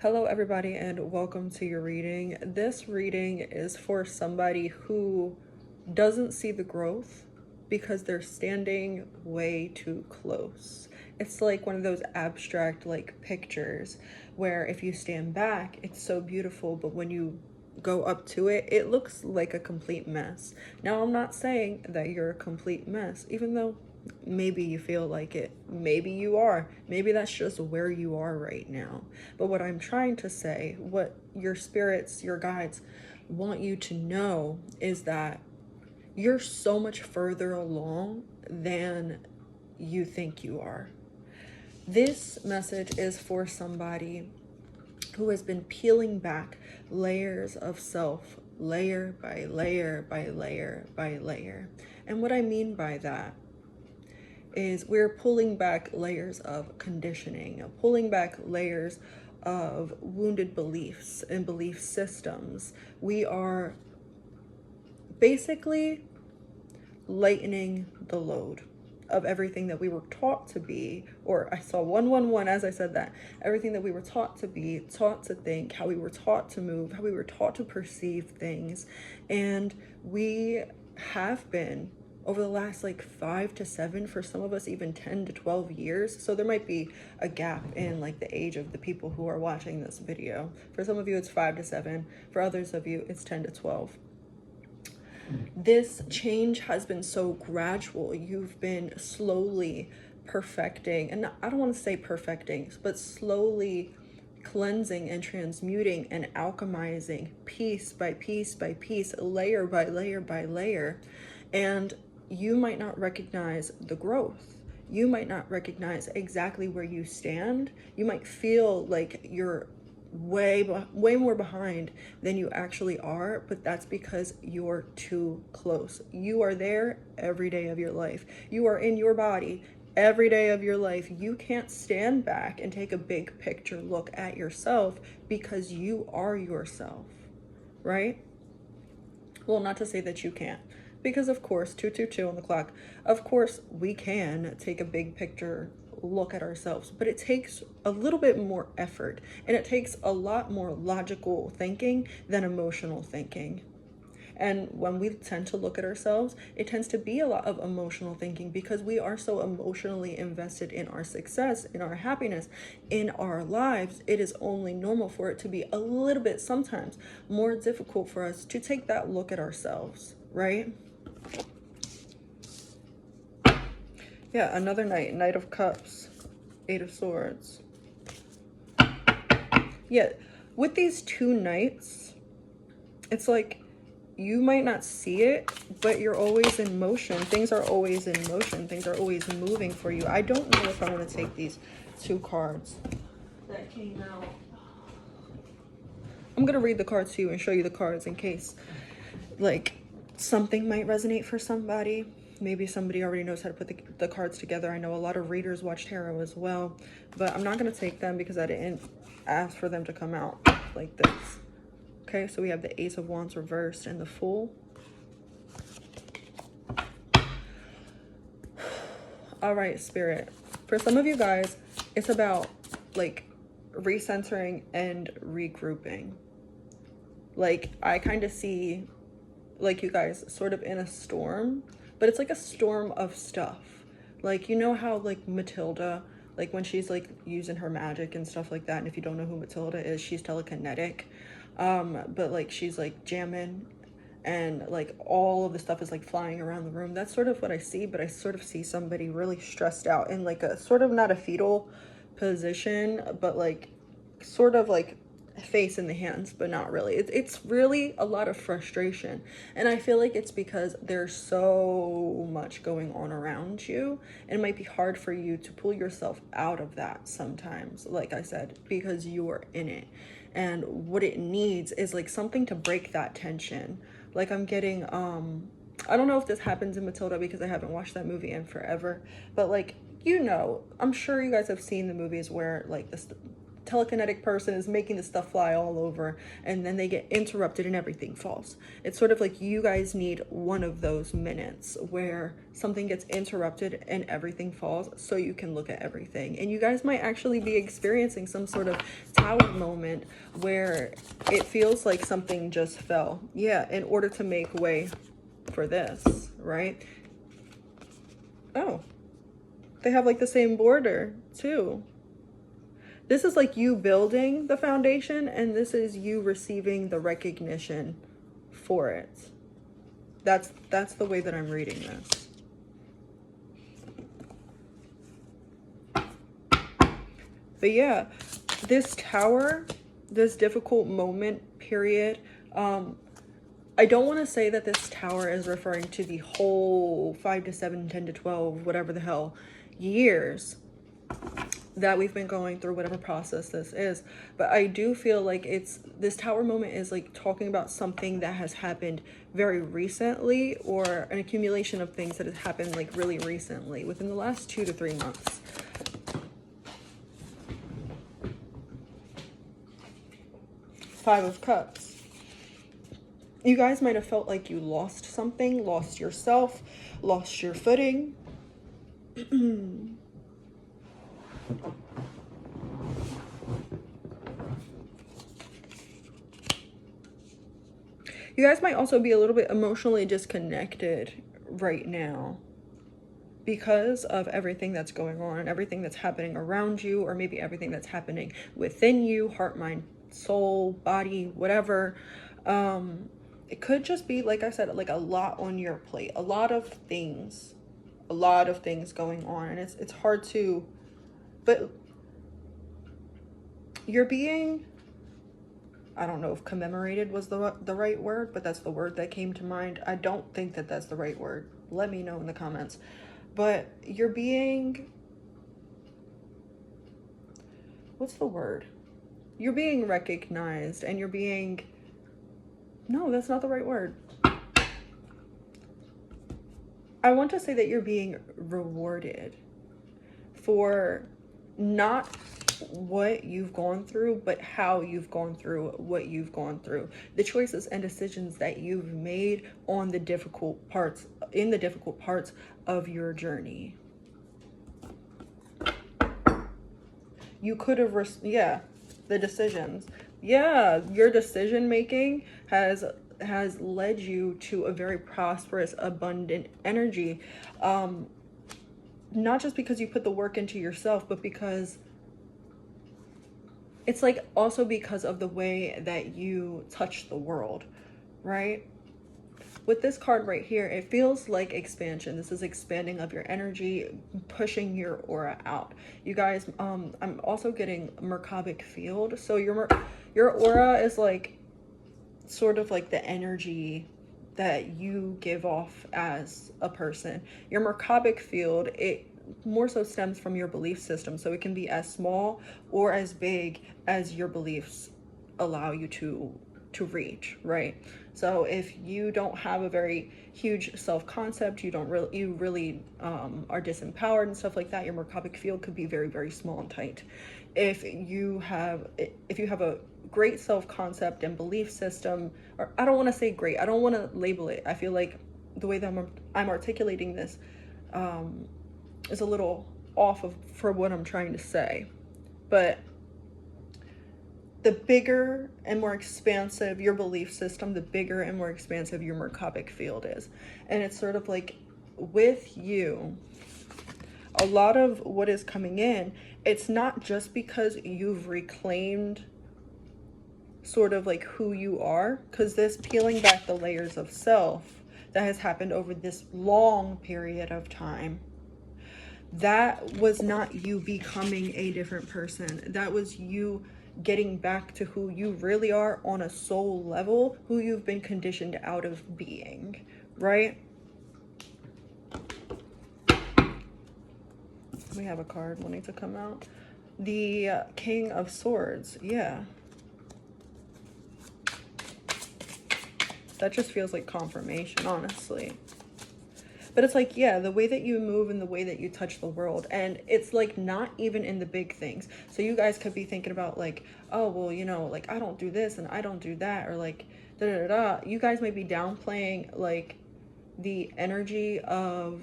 Hello, everybody, and welcome to your reading. This reading is for somebody who doesn't see the growth because they're standing way too close. It's like one of those abstract pictures where if you stand back, it's so beautiful, but when you go up to it, it looks like a complete mess. Now, I'm not saying that you're a complete mess, even though maybe you feel like it. Maybe you are. Maybe that's just where you are right now. But what I'm trying to say, what your spirits, your guides want you to know is that you're so much further along than you think you are. This message is for somebody who has been peeling back layers of self, layer by layer by layer by layer. And what I mean by that is we're pulling back layers of conditioning, pulling back layers of wounded beliefs and belief systems. We are basically lightening the load of everything that we were taught to be, or I saw 111 as I said that, everything that we were taught to be, taught to think, how we were taught to move, how we were taught to perceive things. And we have been over the last 5 to 7, for some of us even 10 to 12 years. So there might be a gap in the age of the people who are watching this video. For some of you it's 5 to 7, for others of you it's 10 to 12. This change has been so gradual. You've been slowly perfecting, and I don't want to say perfecting, but slowly cleansing and transmuting and alchemizing piece by piece by piece, layer by layer by layer. And you might not recognize the growth. You might not recognize exactly where you stand. You might feel like you're way more behind than you actually are, but that's because you're too close. You are there every day of your life. You are in your body every day of your life. You can't stand back and take a big picture look at yourself because you are yourself, right? Well, not to say that you can't, because of course 222 on the clock, of course we can take a big picture look at ourselves, but it takes a little bit more effort, and it takes a lot more logical thinking than emotional thinking. And when we tend to look at ourselves, it tends to be a lot of emotional thinking because we are so emotionally invested in our success, in our happiness, in our lives. It is only normal for it to be a little bit sometimes more difficult for us to take that look at ourselves, right? Yeah, another Knight of Cups, Eight of Swords. Yeah, with these two knights, it's like you might not see it, but you're always in motion. Things are always in motion. Things are always moving for you. I don't know if I want to take these two cards that came out. I'm going to read the cards to you and show you the cards in case something might resonate for somebody. Maybe somebody already knows how to put the cards together. I know a lot of readers watch tarot as well, but I'm not going to take them because I didn't ask for them to come out like this. Okay, so we have the Ace of Wands reversed and the Fool. All right, Spirit. For some of you guys, it's about recentering and regrouping. I kind of see you guys sort of in a storm, but it's like a storm of stuff. You know how Matilda, when she's using her magic and stuff like that, and if you don't know who Matilda is, she's telekinetic. But she's jamming, and all of the stuff is flying around the room. That's sort of what I see, but I sort of see somebody really stressed out in a sort of not a fetal position, but sort of face in the hands, but not really. It's really a lot of frustration, and I feel like it's because there's so much going on around you, and it might be hard for you to pull yourself out of that sometimes, like I said, because you are in it. And what it needs is something to break that tension. I'm getting I don't know if this happens in Matilda because I haven't watched that movie in forever, but I'm sure you guys have seen the movies where this telekinetic person is making the stuff fly all over, and then they get interrupted and everything falls. It's sort of like you guys need one of those minutes where something gets interrupted and everything falls so you can look at everything. And you guys might actually be experiencing some sort of tower moment where it feels like something just fell. Yeah, in order to make way for this, right? Oh, they have like the same border too. This is like you building the foundation, and this is you receiving the recognition for it. That's the way that I'm reading this. But yeah, this tower, this difficult moment period, I don't want to say that this tower is referring to the whole 5 to 7, 10 to 12, whatever the hell, years that we've been going through, whatever process this is. But I do feel like this tower moment is like talking about something that has happened very recently, or an accumulation of things that has happened like really recently within the last 2 to 3 months. Five of Cups. You guys might have felt like you lost something, lost yourself, lost your footing. You guys might also be a little bit emotionally disconnected right now because of everything that's going on, everything that's happening around you, or maybe everything that's happening within you, heart, mind, soul, body, whatever. It could just be, like I said, like a lot on your plate, a lot of things going on, and it's hard to, but you're being, I don't know if commemorated was the right word, but that's the word that came to mind. I don't think that that's the right word. Let me know in the comments. But you're being, what's the word? You're being recognized, and you're being, no, that's not the right word. I want to say that you're being rewarded for not what you've gone through, but how you've gone through what you've gone through. The choices and decisions that you've made on the difficult parts, in the difficult parts of your journey. You could have, the decisions. Yeah, your decision making has led you to a very prosperous, abundant energy. Not just because you put the work into yourself, but because it's like also because of the way that you touch the world, right? With this card right here, it feels like expansion. This is expanding of your energy, pushing your aura out. You guys, I'm also getting Merkabic field. So your aura is like sort of like the energy that you give off as a person. Your Merkabic field, it more so stems from your belief system. So it can be as small or as big as your beliefs allow you to reach, right? So if you don't have a very huge self-concept, you really are disempowered and stuff like that, your Merkabic field could be very, very small and tight. If you have a great self-concept and belief system, or I don't want to say great, I don't want to label it. I feel like the way that I'm articulating this is a little off for what I'm trying to say, but the bigger and more expansive your belief system, the bigger and more expansive your Merkabic field is. And it's sort of like with you, a lot of what is coming in, it's not just because you've reclaimed sort of like who you are, because this peeling back the layers of self that has happened over this long period of time, that was not you becoming a different person. That was you getting back to who you really are on a soul level, who you've been conditioned out of being, right? We have a card wanting to come out. The King of Swords, yeah. That just feels like confirmation, honestly. But it's like, yeah, the way that you move and the way that you touch the world. And it's like not even in the big things. So you guys could be thinking about like, oh, well, you know, like I don't do this and I don't do that, or like da da da. You guys may be downplaying like the energy of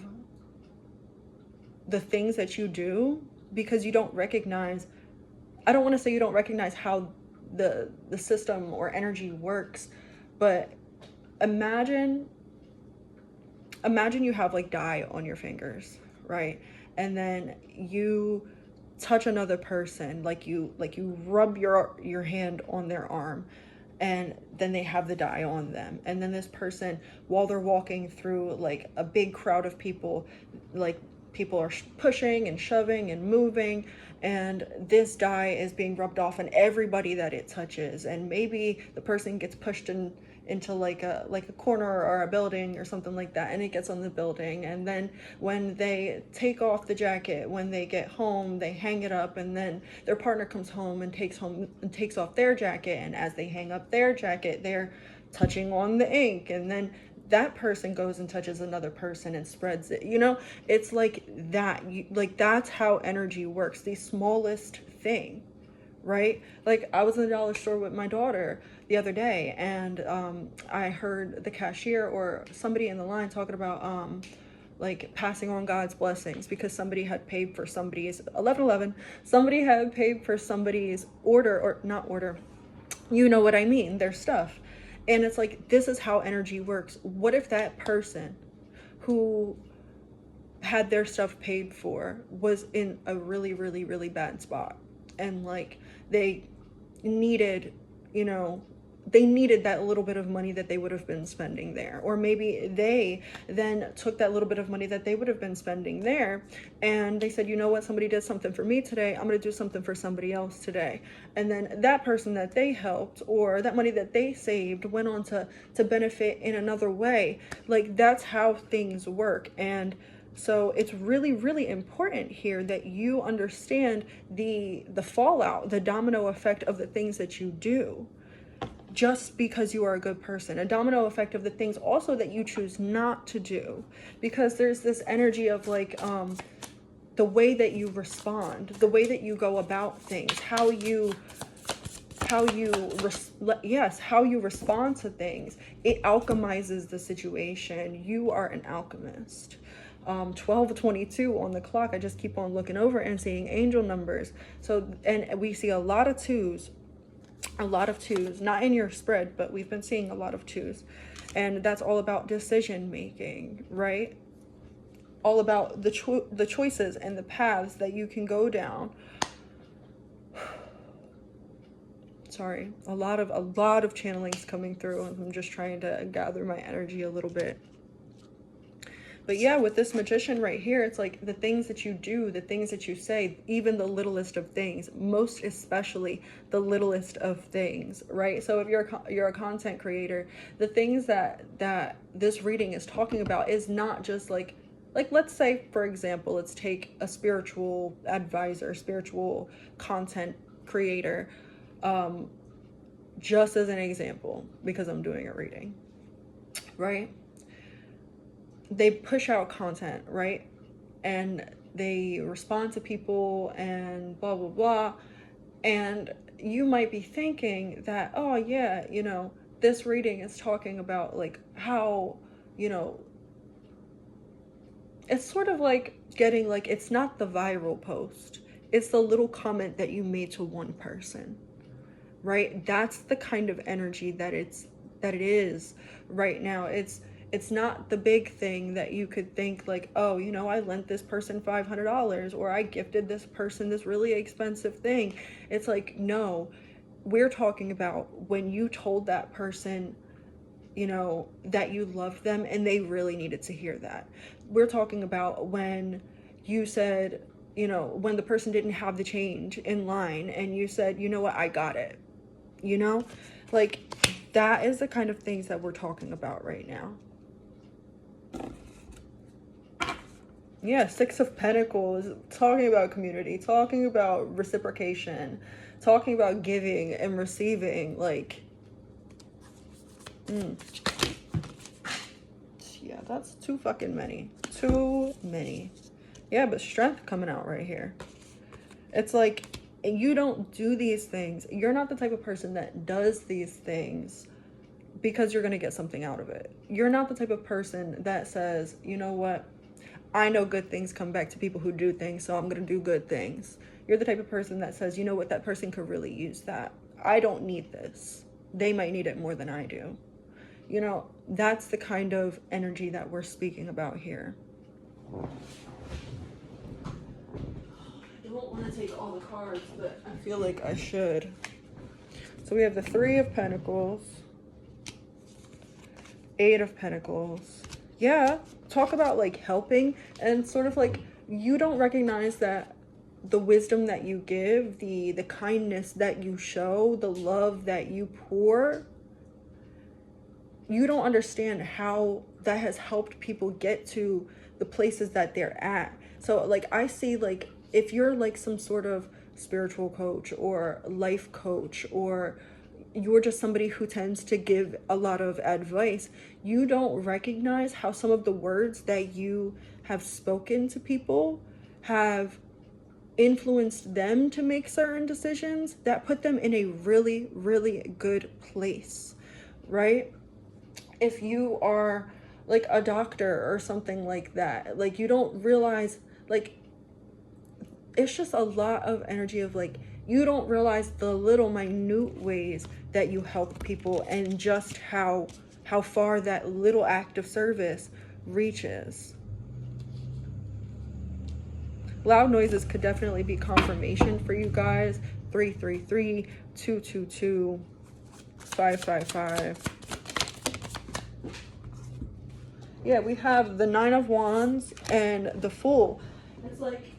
the things that you do because you don't recognize, I don't want to say you don't recognize how the system or energy works, but imagine you have like dye on your fingers, right? And then you touch another person, like you rub your hand on their arm, and then they have the dye on them. And then this person, while they're walking through like a big crowd of people, like people are pushing and shoving and moving, and this dye is being rubbed off on everybody that it touches. And maybe the person gets pushed into like a corner or a building or something like that, and it gets on the building. And then when they take off the jacket, when they get home, they hang it up, and then their partner comes home and takes off their jacket, and as they hang up their jacket, they're touching on the ink, and then that person goes and touches another person and spreads it. You know, it's like that. Like that's how energy works. The smallest thing, right? Like I was in the dollar store with my daughter the other day, and I heard the cashier or somebody in the line talking about like passing on God's blessings, because somebody had paid for somebody's 1111. Somebody had paid for somebody's order, or not order, you know what I mean, their stuff. And it's like, this is how energy works. What if that person who had their stuff paid for was in a really, really, really bad spot, and like they needed, you know, they needed that little bit of money that they would have been spending there. Or maybe they then took that little bit of money that they would have been spending there, and they said, you know what, somebody did something for me today, I'm going to do something for somebody else today. And then that person that they helped, or that money that they saved, went on to benefit in another way. Like that's how things work. And so it's really, really important here that you understand the fallout, the domino effect of the things that you do, just because you are a good person. A domino effect of the things also that you choose not to do, because there's this energy of like the way that you respond, the way that you go about things, how you respond to things. It alchemizes the situation. You are an alchemist. 12:22 on the clock. I just keep on looking over and seeing angel numbers. So, and we see a lot of twos, not in your spread, but we've been seeing a lot of twos. And that's all about decision making, right? All about the choices and the paths that you can go down. Sorry, a lot of channelings coming through. I'm just trying to gather my energy a little bit. But yeah, with this Magician right here, it's like the things that you do, the things that you say, even the littlest of things, most especially the littlest of things, right? So if you're a content creator, the things that this reading is talking about is not just like let's say, for example, let's take a spiritual advisor, spiritual content creator, just as an example, because I'm doing a reading, right? They push out content, right? And they respond to people and blah, blah, blah. And you might be thinking that, oh yeah, you know, this reading is talking about like how, you know, it's sort of like getting like, it's not the viral post. It's the little comment that you made to one person, right? That's the kind of energy that it is right now. It's not the big thing that you could think like, oh, you know, I lent this person $500, or I gifted this person this really expensive thing. It's like, no, we're talking about when you told that person, you know, that you loved them and they really needed to hear that. We're talking about when you said, you know, when the person didn't have the change in line and you said, you know what, I got it, you know, like that is the kind of things that we're talking about right now. Yeah, Six of Pentacles, talking about community, talking about reciprocation, talking about giving and receiving, like, Yeah, that's too fucking many. Too many. Yeah, but strength coming out right here. It's like, you don't do these things. You're not the type of person that does these things because you're going to get something out of it. You're not the type of person that says, you know what, I know good things come back to people who do things, so I'm going to do good things. You're the type of person that says, you know what, that person could really use that. I don't need this. They might need it more than I do. You know, that's the kind of energy that we're speaking about here. I don't want to take all the cards, but I feel like I should. So we have the 3 of Pentacles, 8 of Pentacles. Yeah, talk about like helping, and sort of like, you don't recognize that the wisdom that you give, the kindness that you show, the love that you pour, you don't understand how that has helped people get to the places that they're at. So like, I see, like, if you're like some sort of spiritual coach or life coach, or you're just somebody who tends to give a lot of advice, you don't recognize how some of the words that you have spoken to people have influenced them to make certain decisions that put them in a really, really good place, right? If you are like a doctor or something like that, like, you don't realize, like, it's just a lot of energy of like, you don't realize the little minute ways that you help people, and just how far that little act of service reaches. Loud noises could definitely be confirmation for you guys. 333, 222, 555. Yeah, we have the 9 of Wands and the Fool. It's like,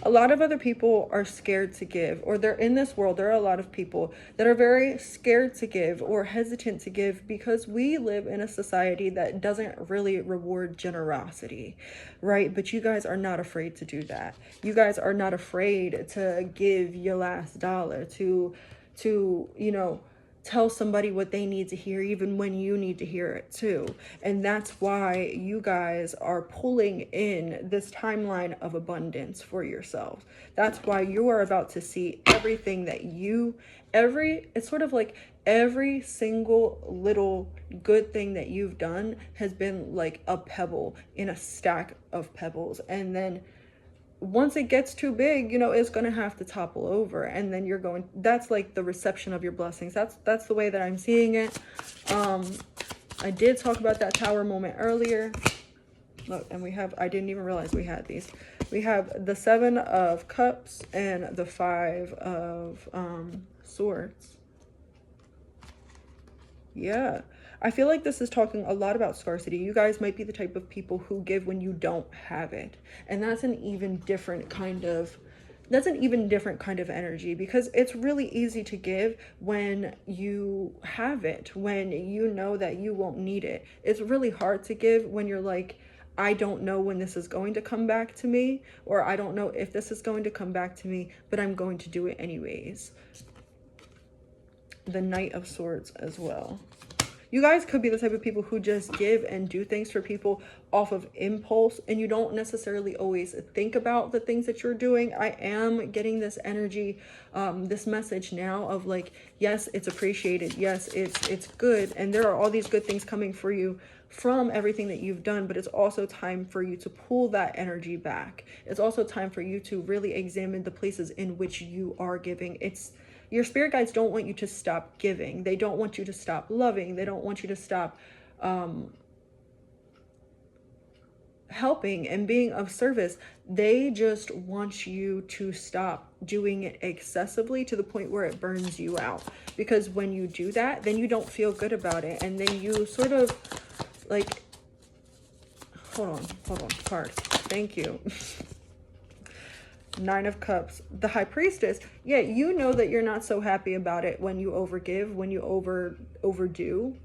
a lot of other people are scared to give, or they're in this world. There are a lot of people that are very scared to give or hesitant to give, because we live in a society that doesn't really reward generosity, right? But you guys are not afraid to do that. You guys are not afraid to give your last dollar, to you know, tell somebody what they need to hear, even when you need to hear it too. And that's why you guys are pulling in this timeline of abundance for yourselves. That's why you are about to see everything that it's sort of like every single little good thing that you've done has been like a pebble in a stack of pebbles. And then once it gets too big, you know, it's going to have to topple over, and then you're going, that's like the reception of your blessings. That's the way that I'm seeing it. I did talk about that Tower moment earlier. Look, and we have, I didn't even realize we had these. We have the 7 of Cups and the 5 of Swords. Yeah. I feel like this is talking a lot about scarcity. You guys might be the type of people who give when you don't have it. And that's an even different kind of energy, because it's really easy to give when you have it, when you know that you won't need it. It's really hard to give when you're like, I don't know when this is going to come back to me, or I don't know if this is going to come back to me, but I'm going to do it anyways. The Knight of Swords as well. You guys could be the type of people who just give and do things for people off of impulse, and you don't necessarily always think about the things that you're doing. I am getting this energy, this message now of like, yes, it's appreciated. Yes, it's good. And there are all these good things coming for you from everything that you've done, but it's also time for you to pull that energy back. It's also time for you to really examine the places in which you are giving. Your spirit guides don't want you to stop giving. They don't want you to stop loving. They don't want you to stop helping and being of service. They just want you to stop doing it excessively to the point where it burns you out. Because when you do that, then you don't feel good about it. And then you sort of like, hold on, card. Thank you. 9 of Cups, the High Priestess. Yeah, you know that you're not so happy about it when you overgive, when you overdo,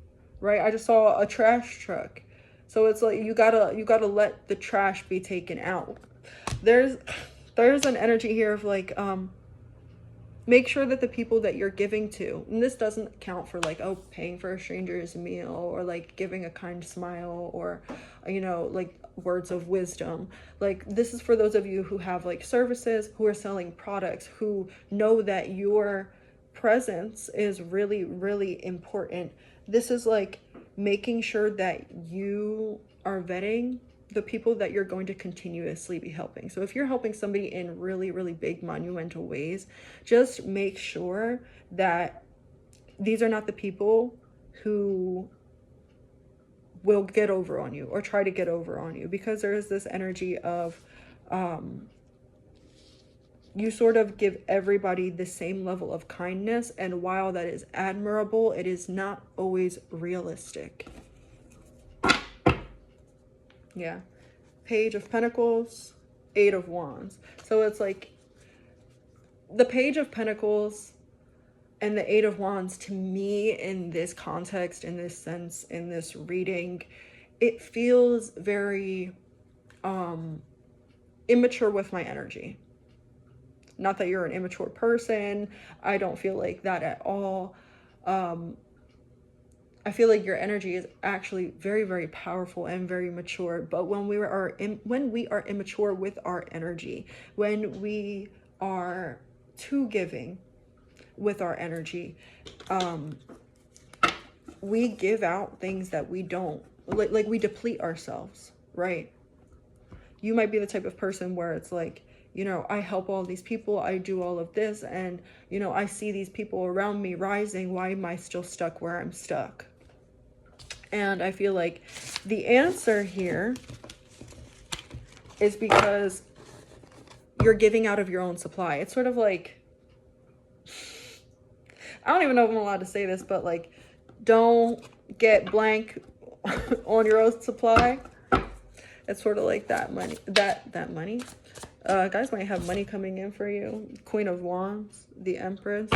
right? I just saw a trash truck. So it's like you gotta let the trash be taken out. There's an energy here of like make sure that the people that you're giving to, and this doesn't count for like, oh, paying for a stranger's meal, or like giving a kind smile, or, you know, like words of wisdom. Like, this is for those of you who have like services, who are selling products, who know that your presence is really, really important. This is like making sure that you are vetting the people that you're going to continuously be helping. So if you're helping somebody in really, really big monumental ways, just make sure that these are not the people who will get over on you or try to get over on you, because there is this energy of you sort of give everybody the same level of kindness, and while that is admirable, it is not always realistic. Yeah. Page of Pentacles, Eight of Wands. So it's like the Page of Pentacles and the Eight of Wands, to me, in this context, in this sense, in this reading, it feels very immature with my energy. Not that you're an immature person. I don't feel like that at all. I feel like your energy is actually very, very powerful and very mature. But when we are immature with our energy, when we are too giving with our energy, we give out things that we don't like we deplete ourselves, right? You might be the type of person where it's like, you know, I help all these people, I do all of this, and, you know, I see these people around me rising. Why am I still stuck where I'm stuck? And I feel like the answer here is because you're giving out of your own supply. It's sort of like, I don't even know if I'm allowed to say this, but like, don't get blank on your own supply. It's sort of like that money, that money. Guys might have money coming in for you. Queen of Wands, the Empress.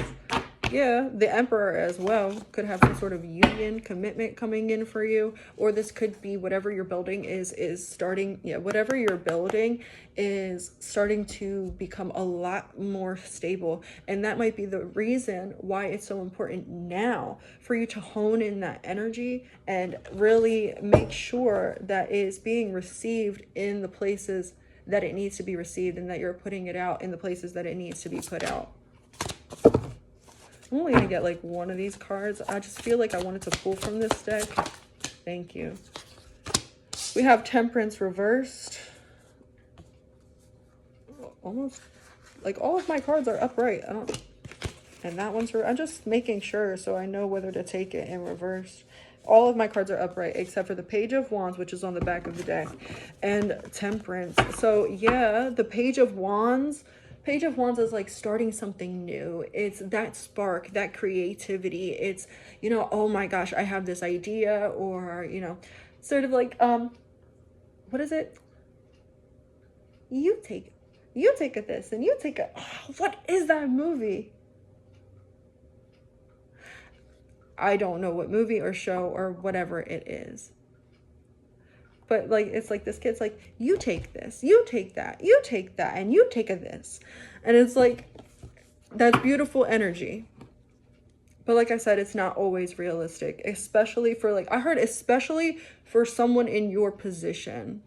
Yeah, the Emperor as well could have some sort of union, commitment coming in for you. Or this could be whatever you're building is starting, whatever you're building is starting to become a lot more stable. And that might be the reason why it's so important now for you to hone in that energy and really make sure that it is being received in the places that it needs to be received, and that you're putting it out in the places that it needs to be put out. I'm only gonna get like one of these cards. I just feel like I wanted to pull from this deck. Thank you. We have Temperance reversed. Almost like all of my cards are upright. And that one's I'm just making sure so I know whether to take it in reverse. All of my cards are upright except for the Page of Wands, which is on the back of the deck, and Temperance. So yeah, the Page of Wands is like starting something new. It's that spark, that creativity. It's, you know, oh my gosh, I have this idea, or, you know, sort of like, what is it? You take it this, and you take it. Oh, what is that movie? I don't know what movie or show or whatever it is. But like, it's like this kid's like, you take this, you take that, you take that, and you take a this. And it's like, that's beautiful energy. But like I said, it's not always realistic, especially for like, I heard especially for someone in your position.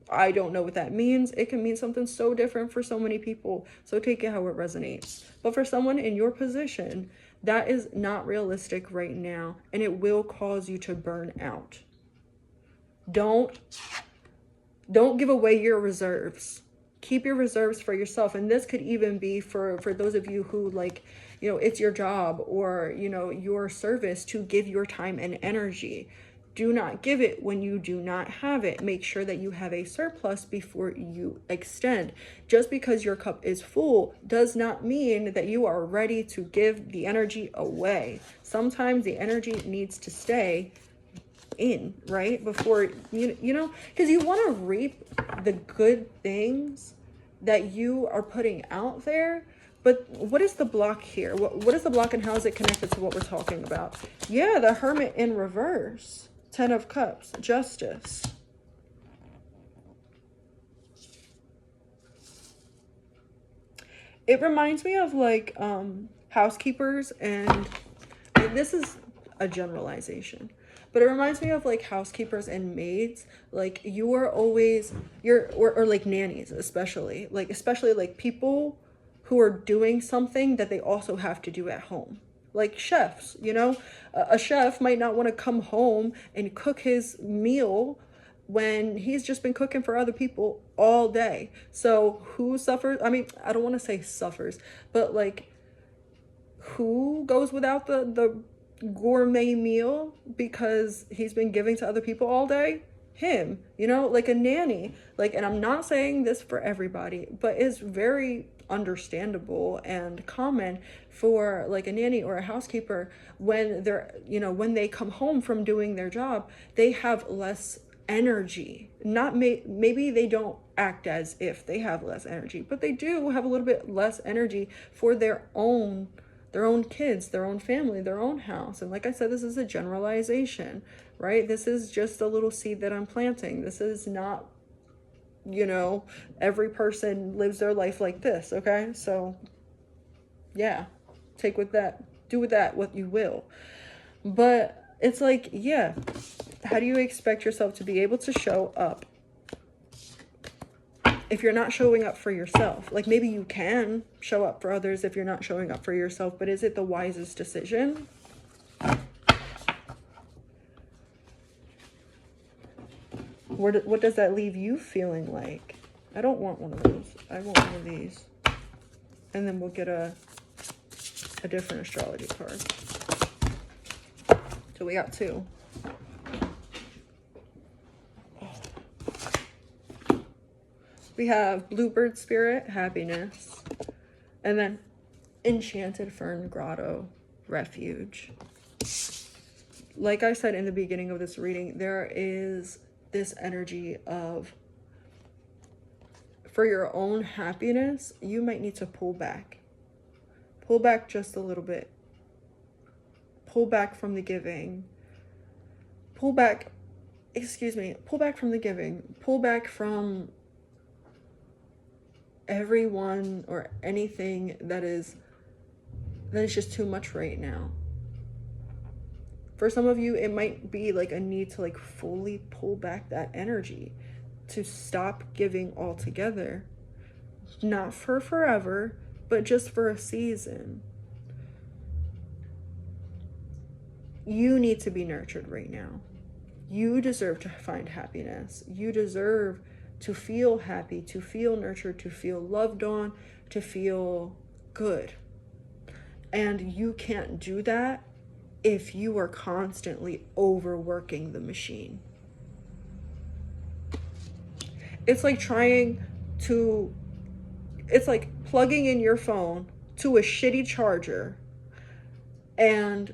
I don't know what that means. It can mean something so different for so many people. So take it how it resonates. But for someone in your position, that is not realistic right now, and it will cause you to burn out. Don't give away your reserves. Keep your reserves for yourself. And this could even be for those of you who, like, you know, it's your job or, you know, your service to give your time and energy. Do not give it when you do not have it. Make sure that you have a surplus before you extend. Just because your cup is full does not mean that you are ready to give the energy away. Sometimes the energy needs to stay in, right? Before, you know, because you want to reap the good things that you are putting out there. But what is the block here? What is the block, and how is it connected to what we're talking about? Yeah, the Hermit in reverse. 10 of Cups, Justice. it reminds me of like housekeepers, and this is a generalization, but it reminds me of like housekeepers and maids. Like you are always or like nannies, especially like people who are doing something that they also have to do at home. Like chefs, you know, a chef might not want to come home and cook his meal when he's just been cooking for other people all day. So who suffers? I mean, I don't want to say suffers, but like who goes without the gourmet meal because he's been giving to other people all day? Him, you know, like a nanny. Like, and I'm not saying this for everybody, but it's very understandable and common for like a nanny or a housekeeper, when they're, you know, when they come home from doing their job, they have less energy. Not maybe they don't act as if they have less energy, but they do have a little bit less energy for their own kids, their own family, their own house. And like I said, this is a generalization, right? This is just a little seed that I'm planting. This is not, you know, every person lives their life like this, okay? So yeah, take with that, do with that what you will. But it's like, yeah, how do you expect yourself to be able to show up if you're not showing up for yourself? Like maybe you can show up for others if you're not showing up for yourself, but is it the wisest decision? What does that leave you feeling like? I don't want one of those. I want one of these. And then we'll get a different astrology card. So we got two. We have Bluebird Spirit, happiness. And then Enchanted Fern Grotto, refuge. Like I said in the beginning of this reading, there is this energy of, for your own happiness, you might need to pull back. Pull back just a little bit. Pull back from the giving. Pull back from the giving. Pull back from everyone or anything that is just too much right now. For some of you, it might be like a need to like fully pull back that energy, to stop giving altogether. Not for forever, but just for a season. You need to be nurtured right now. You deserve to find happiness. You deserve to feel happy, to feel nurtured, to feel loved on, to feel good. And you can't do that if you are constantly overworking the machine. It's like it's like plugging in your phone to a shitty charger and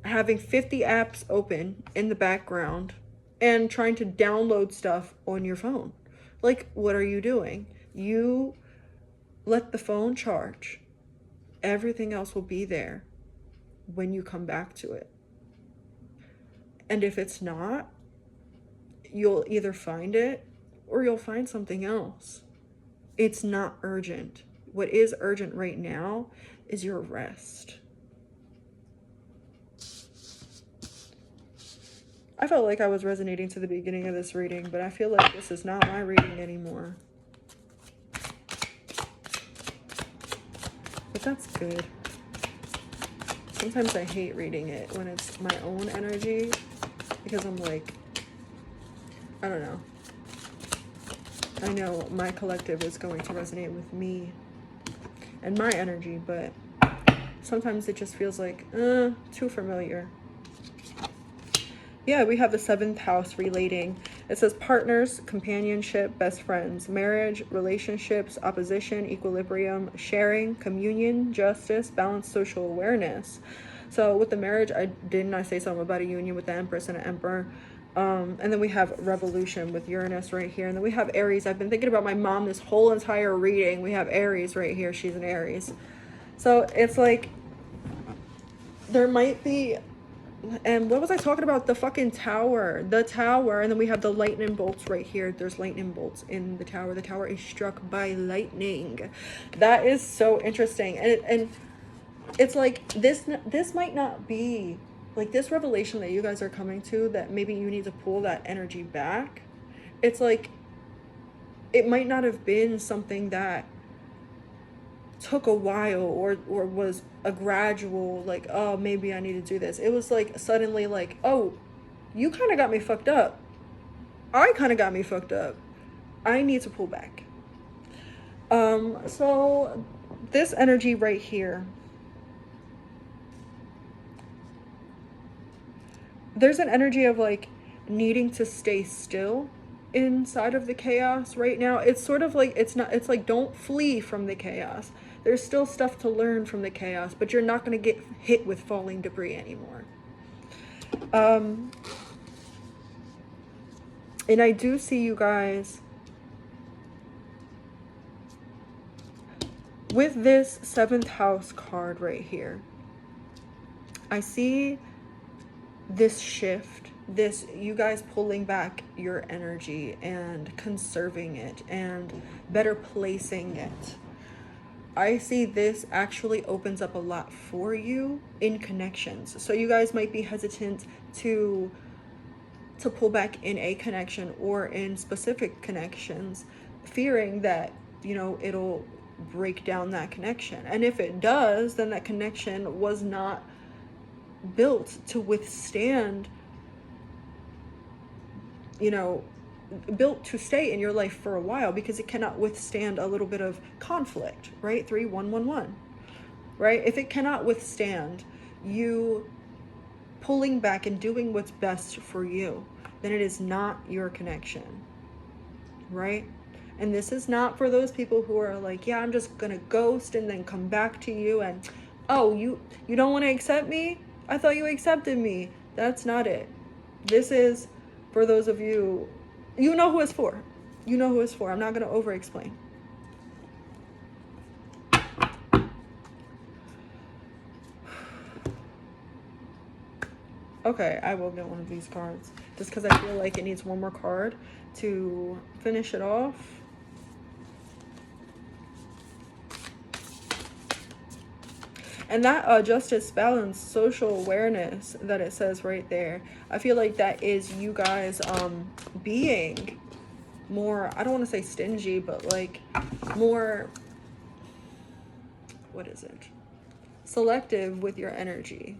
having 50 apps open in the background and trying to download stuff on your phone. Like, what are you doing? You let the phone charge. Everything else will be there when you come back to it. And if it's not, you'll either find it or you'll find something else. It's not urgent. What is urgent right now is your rest. I felt like I was resonating to the beginning of this reading, but I feel like this is not my reading anymore. But that's good. Sometimes I hate reading it when it's my own energy, because I'm like, I don't know. I know my collective is going to resonate with me and my energy, but sometimes it just feels like, too familiar. Yeah, we have the 7th house relating. It says partners, companionship, best friends, marriage, relationships, opposition, equilibrium, sharing, communion, justice, balanced social awareness. So with the marriage, didn't I say something about a union with the Empress and an Emperor? And then we have revolution with Uranus right here. And then we have Aries. I've been thinking about my mom this whole entire reading. We have Aries right here. She's an Aries. So it's like there might be And what was I talking about? The fucking tower. The tower. And then we have the lightning bolts right here. There's lightning bolts in the tower. The tower is struck by lightning. That is so interesting. And it's like this might not be like this revelation that you guys are coming to, that maybe you need to pull that energy back. It's like it might not have been something that took a while or was a gradual, like, oh, maybe I need to do this. It was like suddenly like, oh, you kind of got me fucked up. I kind of got me fucked up. I need to pull back. So this energy right here, there's an energy of like needing to stay still inside of the chaos right now. It's sort of like, it's like, don't flee from the chaos. There's still stuff to learn from the chaos, but you're not going to get hit with falling debris anymore. And I do see you guys with this 7th house card right here. I see this shift, this, you guys pulling back your energy and conserving it and better placing it. I see this actually opens up a lot for you in connections. So you guys might be hesitant to pull back in a connection or in specific connections, fearing that, you know, it'll break down that connection. And if it does, then that connection was not built to withstand, you know, built to stay in your life for a while, because it cannot withstand a little bit of conflict, right? 3-1-1-1, right? If it cannot withstand you pulling back and doing what's best for you, then it is not your connection, right? And this is not for those people who are like, yeah, I'm just gonna ghost and then come back to you, and oh, you don't want to accept me? I thought you accepted me. That's not it. This is for those of you, you know who it's for. You know who it's for. I'm not going to over explain. Okay, I will get one of these cards just because I feel like it needs one more card to finish it off. And that justice, balance, social awareness that it says right there, I feel like that is you guys being more, I don't want to say stingy, but like more, what is it? Selective with your energy.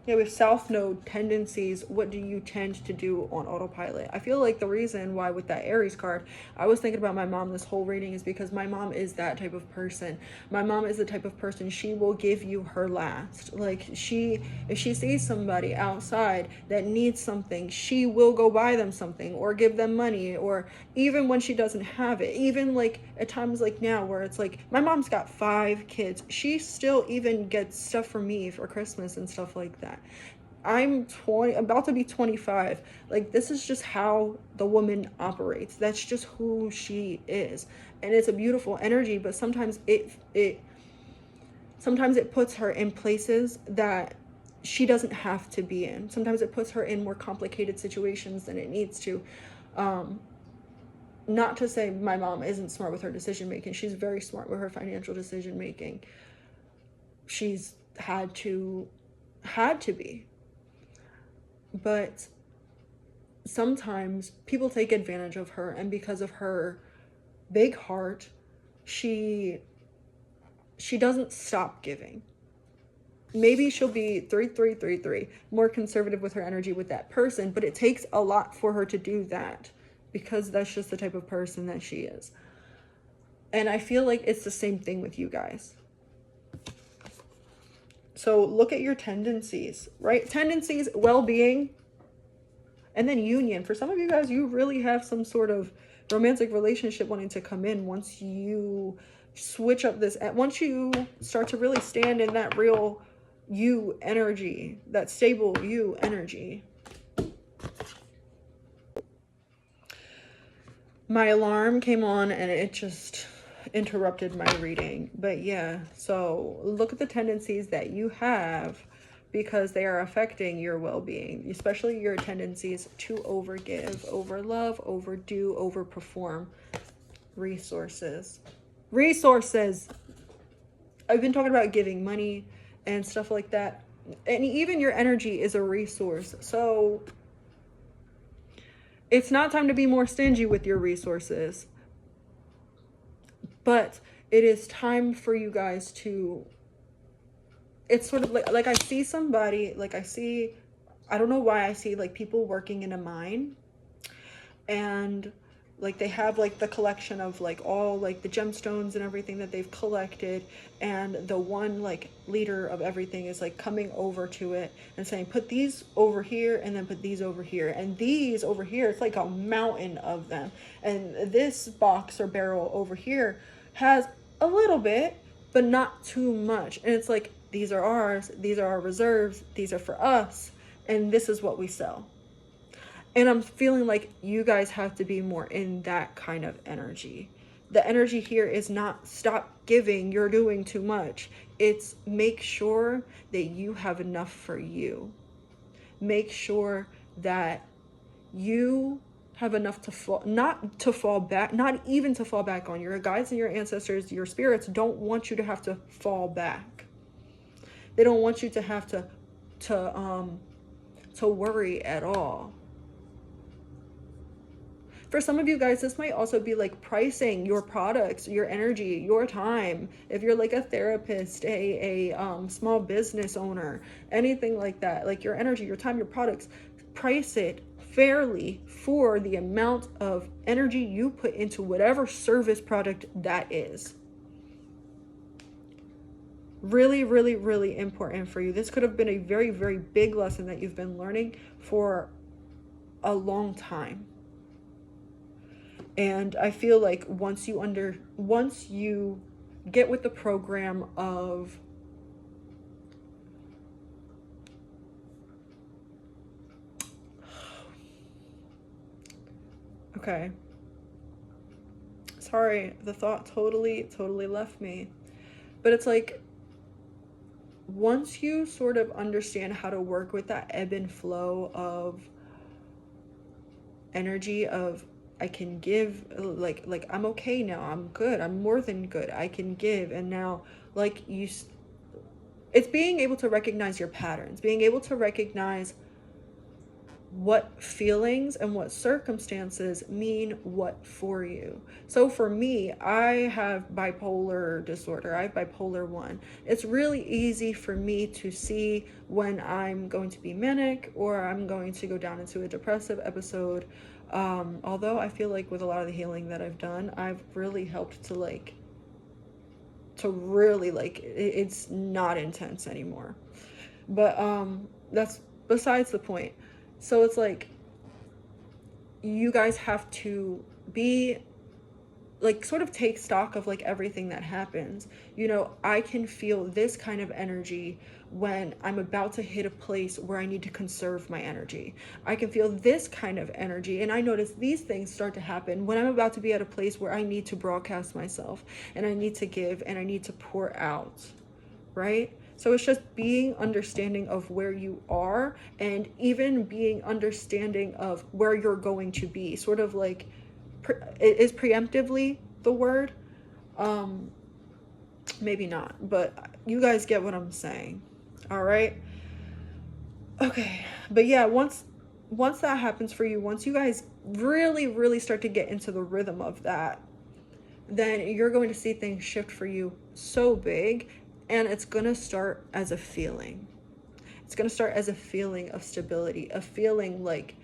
Yeah, with South Node tendencies, what do you tend to do on autopilot? I feel like the reason why with that Aries card, I was thinking about my mom this whole reading is because my mom is that type of person. My mom is the type of person, she will give you her last. Like if she sees somebody outside that needs something, she will go buy them something or give them money, or even when she doesn't have it. Even like at times like now where it's like, my mom's got 5 kids. She still even gets stuff for me for Christmas and stuff like that. I'm about to be 25. Like, this is just how the woman operates. That's just who she is. And it's a beautiful energy, but sometimes it puts her in places that she doesn't have to be in. Sometimes it puts her in more complicated situations than it needs to. Not to say my mom isn't smart with her decision making. She's very smart with her financial decision making. She's had to be. But sometimes people take advantage of her, and because of her big heart, she doesn't stop giving. Maybe she'll be 3-3-3-3, more conservative with her energy with that person, but it takes a lot for her to do that because that's just the type of person that she is. And I feel like it's the same thing with you guys. So look at your tendencies, right? Tendencies, well-being, and then union. For some of you guys, you really have some sort of romantic relationship wanting to come in once you switch up this, once you start to really stand in that real you energy, that stable you energy. My alarm came on and it just interrupted my reading. But yeah, so look at the tendencies that you have because they are affecting your well-being, especially your tendencies to overgive, overlove, overdo, overperform. Resources. I've been talking about giving money and stuff like that, and even your energy is a resource. So it's not time to be more stingy with your resources, but it is time for you guys to, it's sort of like I see somebody, I don't know why I see like people working in a mine, and like they have like the collection of like all like the gemstones and everything that they've collected, and the one like leader of everything is like coming over to it and saying, put these over here and then put these over here and these over here. It's like a mountain of them, and this box or barrel over here has a little bit but not too much, and it's like, these are ours, these are our reserves, these are for us, and this is what we sell. And I'm feeling like you guys have to be more in that kind of energy. The energy here is not stop giving, you're doing too much. It's make sure that you have enough for you. Make sure that you have enough to fall, not to fall back, not even to fall back on. Your guides and your ancestors, your spirits don't want you to have to fall back. They don't want you to have to worry at all. For some of you guys, this might also be like pricing your products, your energy, your time. If you're like a therapist, a small business owner, anything like that, like your energy, your time, your products, price it fairly for the amount of energy you put into whatever service product that is. Really, really, really important for you. This could have been a very, very big lesson that you've been learning for a long time. And I feel like once you get with the program of okay, sorry, the thought totally left me, but it's like, once you sort of understand how to work with that ebb and flow of energy of, I can give, like I'm okay now, I'm good, I'm more than good, I can give. And now like it's being able to recognize your patterns, being able to recognize what feelings and what circumstances mean what for you. So for me, I have bipolar disorder. I have bipolar 1. It's really easy for me to see when I'm going to be manic or I'm going to go down into a depressive episode. Although I feel like with a lot of the healing that I've done, I've really helped to really it's not intense anymore. But that's besides the point. So it's like, you guys have to be like, sort of take stock of like everything that happens. You know, I can feel this kind of energy when I'm about to hit a place where I need to conserve my energy. I can feel this kind of energy, and I notice these things start to happen when I'm about to be at a place where I need to broadcast myself and I need to give and I need to pour out, right? So it's just being understanding of where you are, and even being understanding of where you're going to be. Sort of like, is preemptively the word? Maybe not, but you guys get what I'm saying. All right. Okay. But yeah, once that happens for you, once you guys really, really start to get into the rhythm of that, then you're going to see things shift for you so big. And it's going to start as a feeling. It's going to start as a feeling of stability, a feeling like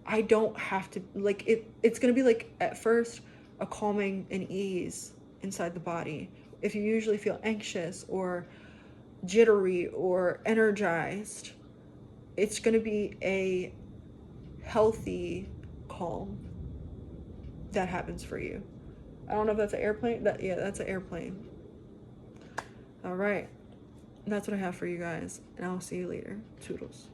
I don't have to, like, it's going to be like at first a calming and ease inside the body. If you usually feel anxious or jittery or energized, it's going to be a healthy calm that happens for you. I don't know if that's an airplane. Yeah, that's an airplane. All right. That's what I have for you guys, and I'll see you later. Toodles.